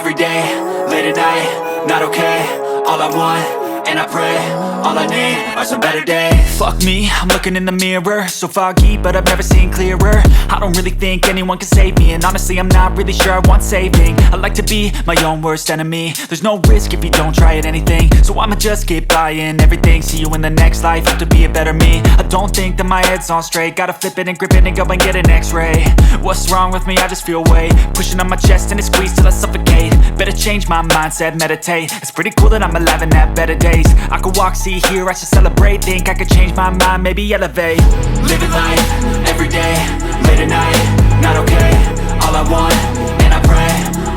every day, late at night, not okay. All I want, and I pray, all I need are some better days. Fuck me, I'm looking in the mirror, so foggy, but I've never seen clearer. I don't really think anyone can save me, and honestly I'm not really sure I want saving. I like to be my own worst enemy. There's no risk if you don't try at anything, so I'ma just keep buying everything. See you in the next life, have to be a better me. I don't think that my head's on straight, gotta flip it and grip it and go and get an x-ray. What's wrong with me? I just feel weight pushing on my chest and it squeezes till I suffocate. Better change my mindset, meditate. It's pretty cool that I'm alive and have better days. I could walk, see, hear, I should celebrate. Think I could change my mind, maybe elevate. Living life, every day, late at night, not okay. All I want, and I pray,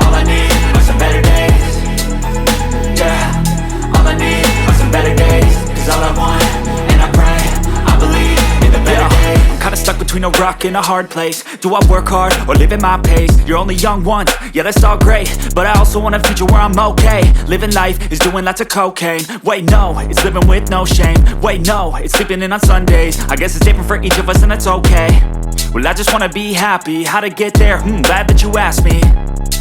all I need are some better days. Yeah, all I need are some better days. Cause all I want, and I pray, I believe in the better days. I'm kinda stuck between a rock and a hard place. Do I work hard or live at my pace? You're only young once, yeah that's all great, but I also want a future where I'm okay. Living life is doing lots of cocaine. Wait no, it's living with no shame. Wait no, it's sleeping in on Sundays. I guess it's different for each of us and that's okay. Well I just wanna be happy, how to get there? Glad that you asked me.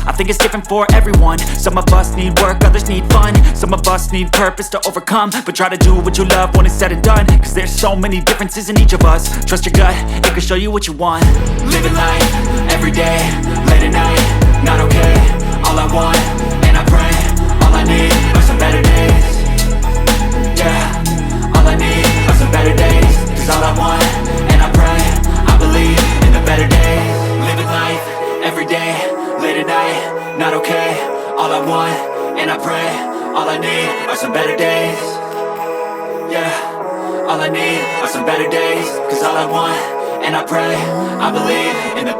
I think it's different for everyone. Some of us need work, others need fun. Some of us need purpose to overcome. But try to do what you love when it's said and done. Cause there's so many differences in each of us. Trust your gut, it can show you what you want. Living life, every day, late at night, not okay. All I want, and I pray, all I need are some better days. Yeah, all I need are some better days. Cause all I want, and I pray, I believe in the better days. Living life, every day, late at night, not okay. All I want, and I pray, all I need are some better days. Yeah, all I need are some better days. Cause all I want, and I pray, I believe in the